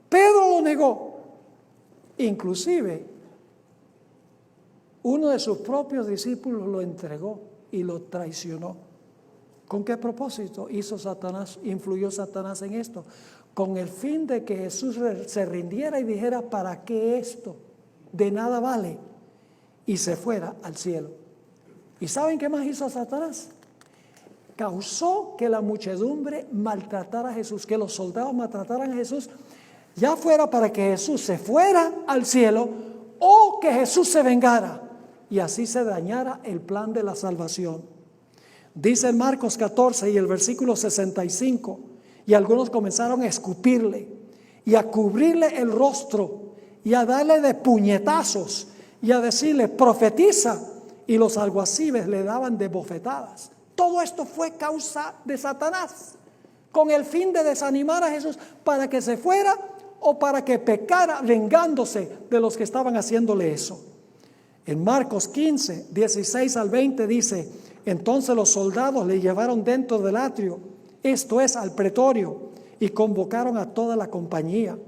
Pedro lo negó. Inclusive uno de sus propios discípulos lo entregó y lo traicionó. ¿Con qué propósito influyó Satanás en esto? Con el fin de que Jesús se rindiera y dijera, ¿para qué esto? De nada vale. Y se fuera al cielo. ¿Y saben qué más hizo Satanás? Causó que la muchedumbre maltratara a Jesús, que los soldados maltrataran a Jesús, ya fuera para que Jesús se fuera al cielo o que Jesús se vengara y así se dañara el plan de la salvación. Dice en Marcos 14 y el versículo 65, y algunos comenzaron a escupirle y a cubrirle el rostro y a darle de puñetazos y a decirle, profetiza, y los alguaciles le daban de bofetadas. Todo esto fue causa de Satanás, con el fin de desanimar a Jesús para que se fuera o para que pecara, vengándose de los que estaban haciéndole eso. En Marcos 15, 16 al 20 dice, entonces los soldados le llevaron dentro del atrio, esto es, al pretorio, y convocaron a toda la compañía,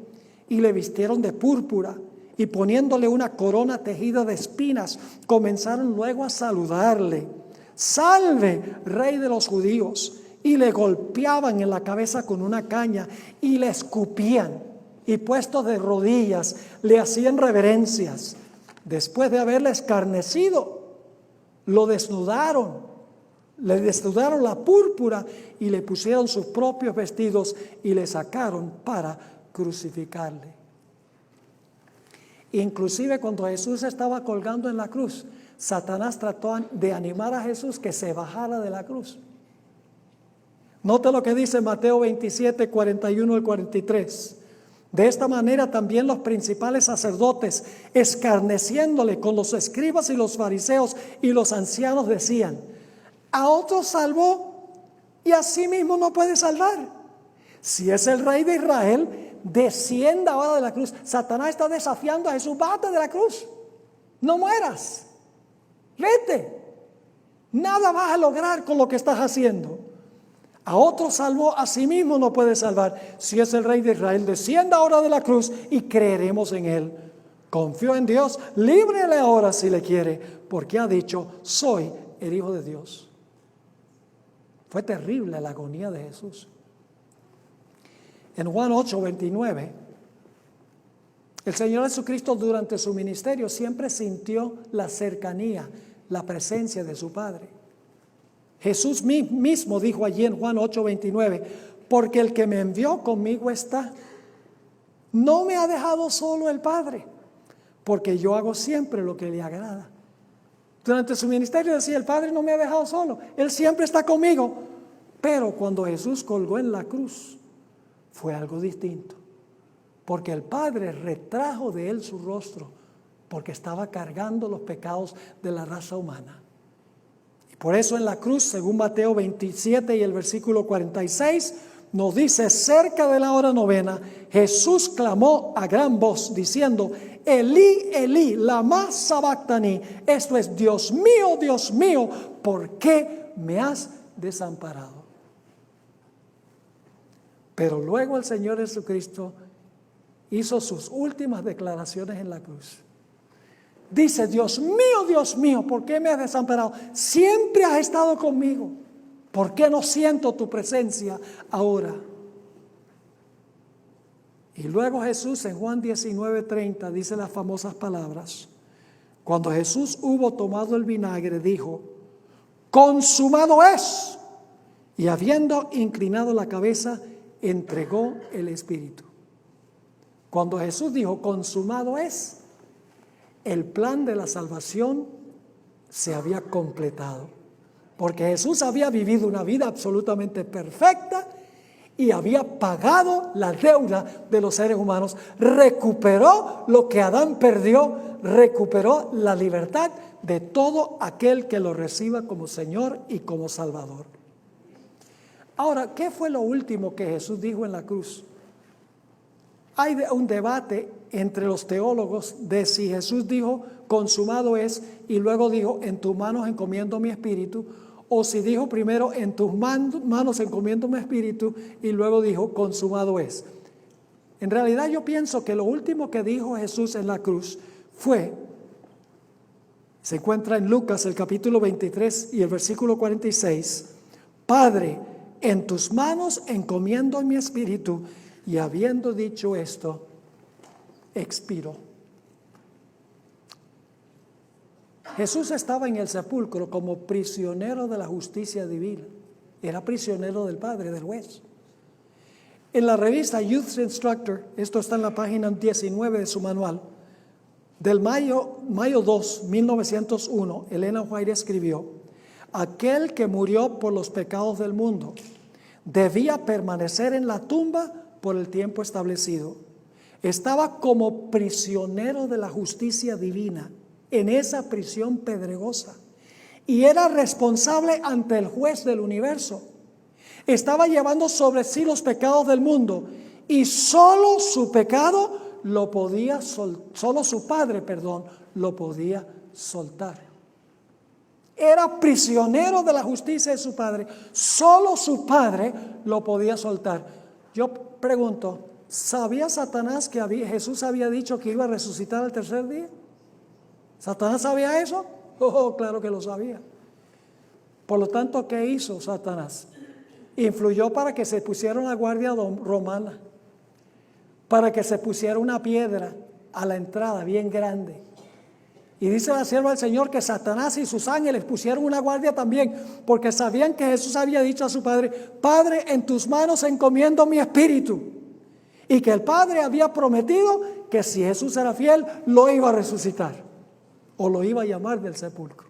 y le vistieron de púrpura, y poniéndole una corona tejida de espinas, comenzaron luego a saludarle. Salve, rey de los judíos. Y le golpeaban en la cabeza con una caña y le escupían, y puestos de rodillas le hacían reverencias. Después de haberle escarnecido, lo desnudaron, le desnudaron la púrpura y le pusieron sus propios vestidos y le sacaron para crucificarle. Inclusive cuando Jesús estaba colgando en la cruz, Satanás trató de animar a Jesús que se bajara de la cruz. Note lo que dice Mateo 27, 41 al 43. De esta manera también los principales sacerdotes, escarneciéndole con los escribas y los fariseos y los ancianos, decían, a otros salvó y a sí mismo no puede salvar. Si es el rey de Israel, descienda ahora de la cruz. Satanás está desafiando a Jesús, bájate de la cruz, no mueras, vete, nada vas a lograr con lo que estás haciendo. A otro salvó, a sí mismo no puede salvar. Si es el rey de Israel, descienda ahora de la cruz y creeremos en él. Confío en Dios, líbrele ahora si le quiere, porque ha dicho, soy el Hijo de Dios. Fue terrible la agonía de Jesús. En Juan 8, 29, el Señor Jesucristo durante su ministerio siempre sintió la cercanía, la presencia de su Padre. Jesús mismo dijo allí en Juan 8, 29, porque el que me envió conmigo está. No me ha dejado solo el Padre, porque yo hago siempre lo que le agrada. Durante su ministerio decía, el Padre no me ha dejado solo, Él siempre está conmigo. Pero cuando Jesús colgó en la cruz, fue algo distinto, porque el Padre retrajo de Él su rostro, porque estaba cargando los pecados de la raza humana. Por eso en la cruz, según Mateo 27 y el versículo 46, nos dice, cerca de la hora novena, Jesús clamó a gran voz diciendo, Elí, Elí, lama sabactani, esto es, Dios mío, ¿por qué me has desamparado? Pero luego el Señor Jesucristo hizo sus últimas declaraciones en la cruz. Dice, Dios mío, ¿por qué me has desamparado? Siempre has estado conmigo. ¿Por qué no siento tu presencia ahora? Y luego Jesús en Juan 19:30 dice las famosas palabras. Cuando Jesús hubo tomado el vinagre, dijo, consumado es. Y habiendo inclinado la cabeza, entregó el Espíritu. Cuando Jesús dijo, consumado es, el plan de la salvación se había completado, porque Jesús había vivido una vida absolutamente perfecta y había pagado la deuda de los seres humanos, recuperó lo que Adán perdió, recuperó la libertad de todo aquel que lo reciba como Señor y como Salvador. Ahora, ¿qué fue lo último que Jesús dijo en la cruz? Hay un debate entre los teólogos de si Jesús dijo consumado es y luego dijo en tus manos encomiendo mi espíritu, o si dijo primero en tus manos encomiendo mi espíritu y luego dijo consumado es. En realidad yo pienso que lo último que dijo Jesús en la cruz se encuentra en Lucas el capítulo 23 y el versículo 46, Padre, en tus manos encomiendo mi espíritu. Y habiendo dicho esto, expiró. Jesús estaba en el sepulcro como prisionero de la justicia divina. Era prisionero del Padre, del juez. En la revista Youth Instructor, esto está en la página 19 de su manual, del mayo 2, 1901, Elena White escribió: aquel que murió por los pecados del mundo debía permanecer en la tumba por el tiempo establecido. Estaba como prisionero de la justicia divina en esa prisión pedregosa y era responsable ante el juez del universo. Estaba llevando sobre sí los pecados del mundo y solo su pecado lo podía solo su padre, lo podía soltar. Era prisionero de la justicia de su padre, solo su padre lo podía soltar. Yo pregunto, ¿sabía Satanás que Jesús había dicho que iba a resucitar al tercer día? ¿Satanás sabía eso? Oh, claro que lo sabía. Por lo tanto, ¿qué hizo Satanás? Influyó para que se pusiera una guardia romana, para que se pusiera una piedra a la entrada bien grande. Y dice la sierva del Señor que Satanás y sus ángeles pusieron una guardia también, porque sabían que Jesús había dicho a su Padre: Padre, en tus manos encomiendo mi espíritu. Y que el Padre había prometido que si Jesús era fiel, lo iba a resucitar o lo iba a llamar del sepulcro.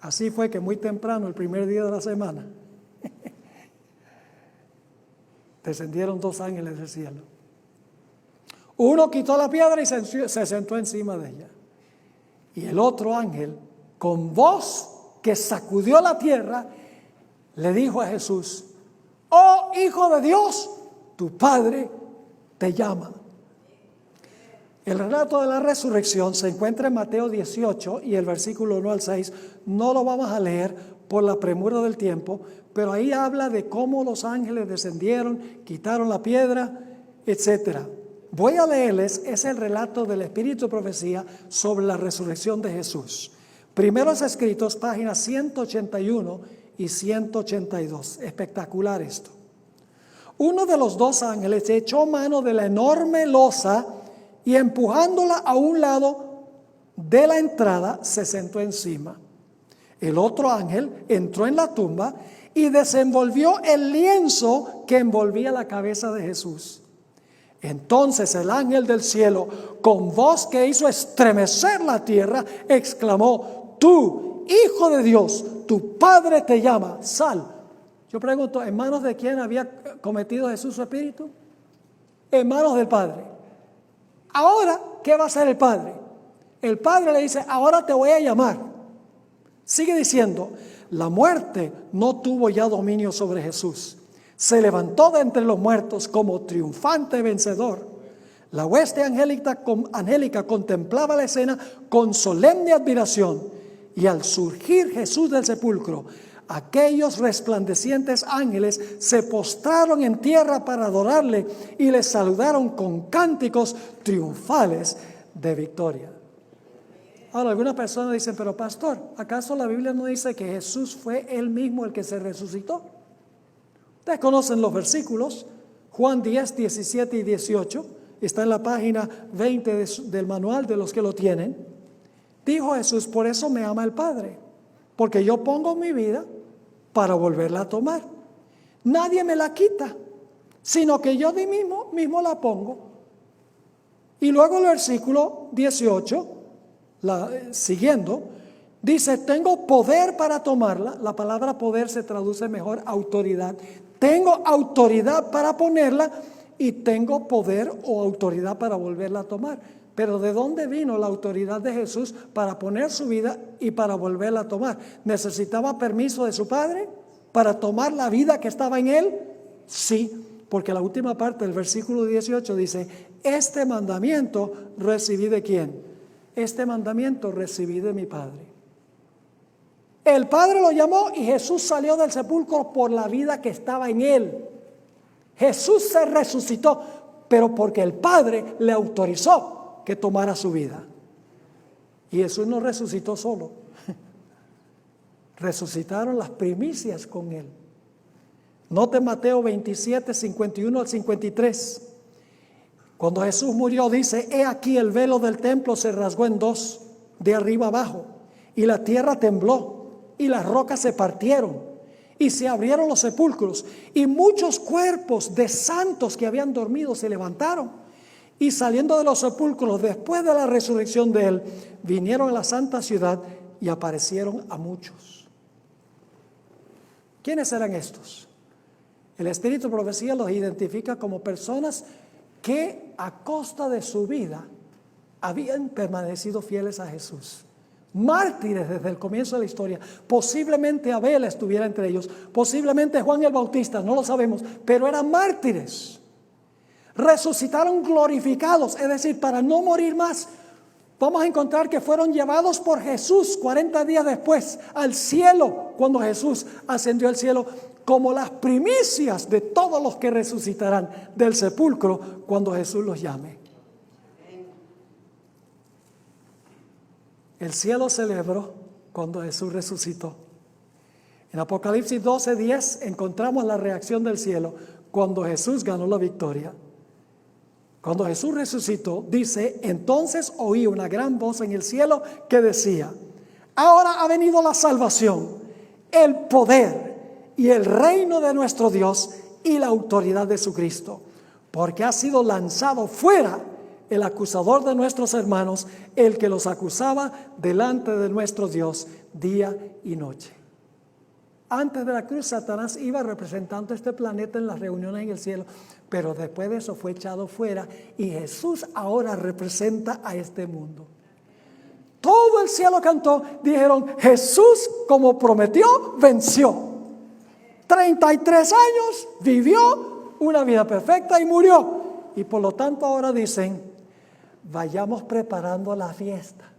Así fue que muy temprano, el primer día de la semana, descendieron dos ángeles del cielo. Uno quitó la piedra y se sentó encima de ella. Y el otro ángel, con voz que sacudió la tierra, le dijo a Jesús: oh Hijo de Dios, tu Padre te llama. El relato de la resurrección se encuentra en Mateo 18 y el versículo 1 al 6. No lo vamos a leer por la premura del tiempo, pero ahí habla de cómo los ángeles descendieron, quitaron la piedra, etc. Voy a leerles, es el relato del Espíritu de Profecía sobre la resurrección de Jesús. Primeros Escritos, páginas 181 y 182. Espectacular esto. Uno de los dos ángeles echó mano de la enorme losa y empujándola a un lado de la entrada se sentó encima. El otro ángel entró en la tumba y desenvolvió el lienzo que envolvía la cabeza de Jesús. Entonces el ángel del cielo, con voz que hizo estremecer la tierra, exclamó: tú, Hijo de Dios, tu Padre te llama, sal. Yo pregunto, ¿en manos de quién había cometido Jesús su espíritu? En manos del Padre. Ahora, ¿qué va a hacer el Padre? El Padre le dice: ahora te voy a llamar. Sigue diciendo: la muerte no tuvo ya dominio sobre Jesús. Se levantó de entre los muertos como triunfante vencedor. La hueste angélica contemplaba la escena con solemne admiración. Y al surgir Jesús del sepulcro, aquellos resplandecientes ángeles se postraron en tierra para adorarle y le saludaron con cánticos triunfales de victoria. Ahora, algunas personas dicen: pero pastor, ¿acaso la Biblia no dice que Jesús fue él mismo el que se resucitó? Ustedes conocen los versículos, Juan 10, 17 y 18, está en la página 20 del manual de los que lo tienen. Dijo Jesús: por eso me ama el Padre, porque yo pongo mi vida para volverla a tomar. Nadie me la quita, sino que yo de mismo la pongo. Y luego el versículo 18, siguiendo, dice: tengo poder para tomarla. La palabra poder se traduce mejor autoridad. Tengo autoridad para ponerla y tengo poder o autoridad para volverla a tomar. Pero ¿de dónde vino la autoridad de Jesús para poner su vida y para volverla a tomar? ¿Necesitaba permiso de su Padre para tomar la vida que estaba en él? Sí, porque la última parte del versículo 18 dice: este mandamiento recibí ¿de quién? Este mandamiento recibí de mi Padre. El Padre lo llamó y Jesús salió del sepulcro por la vida que estaba en él. Jesús se resucitó, pero porque el Padre le autorizó que tomara su vida. Y Jesús no resucitó solo. resucitaron las primicias con Él. Note Mateo 27, 51 al 53. Cuando Jesús murió, dice: he aquí el velo del templo se rasgó en dos, de arriba abajo, y la tierra tembló, y las rocas se partieron, y se abrieron los sepulcros, y muchos cuerpos de santos que habían dormido se levantaron, y saliendo de los sepulcros después de la resurrección de Él, vinieron a la santa ciudad y aparecieron a muchos. ¿Quiénes eran estos? El Espíritu de Profecía los identifica como personas que a costa de su vida habían permanecido fieles a Jesús. Mártires desde el comienzo de la historia. Posiblemente Abel estuviera entre ellos, posiblemente Juan el Bautista, no lo sabemos, pero eran mártires. Resucitaron glorificados, es decir, para no morir más. Vamos a encontrar que fueron llevados por Jesús 40 días después al cielo, cuando Jesús ascendió al cielo, como las primicias de todos los que resucitarán del sepulcro cuando Jesús los llame. El cielo celebró cuando Jesús resucitó. En Apocalipsis 12:10 encontramos la reacción del cielo cuando Jesús ganó la victoria. Cuando Jesús resucitó, dice: entonces oí una gran voz en el cielo que decía: ahora ha venido la salvación, el poder y el reino de nuestro Dios y la autoridad de su Cristo, porque ha sido lanzado fuera el acusador de nuestros hermanos, el que los acusaba delante de nuestro Dios día y noche. Antes de la cruz, Satanás iba representando este planeta en las reuniones en el cielo, pero después de eso fue echado fuera y Jesús ahora representa a este mundo. Todo el cielo cantó, dijeron: Jesús, como prometió, venció. 33 años, vivió una vida perfecta y murió. Y por lo tanto ahora dicen: vayamos preparando la fiesta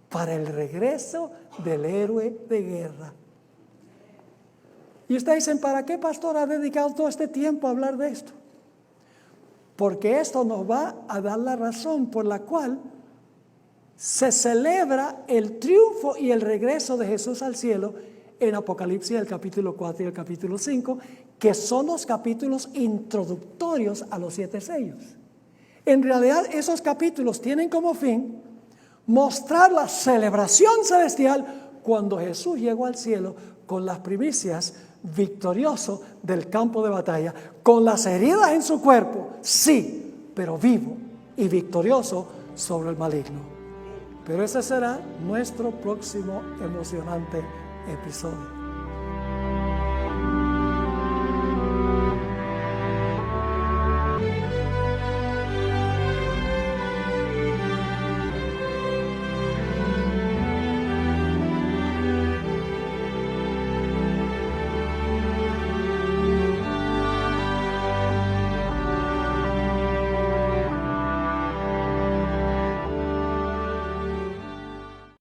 para el regreso del héroe de guerra. Y ustedes dicen: ¿para qué, pastor, ha dedicado todo este tiempo a hablar de esto? Porque esto nos va a dar la razón por la cual se celebra el triunfo y el regreso de Jesús al cielo en Apocalipsis, el capítulo 4 y el capítulo 5, que son los capítulos introductorios a los 7 sellos. En realidad, esos capítulos tienen como fin mostrar la celebración celestial cuando Jesús llegó al cielo con las primicias, victorioso del campo de batalla, con las heridas en su cuerpo, sí, pero vivo y victorioso sobre el maligno. Pero ese será nuestro próximo emocionante episodio.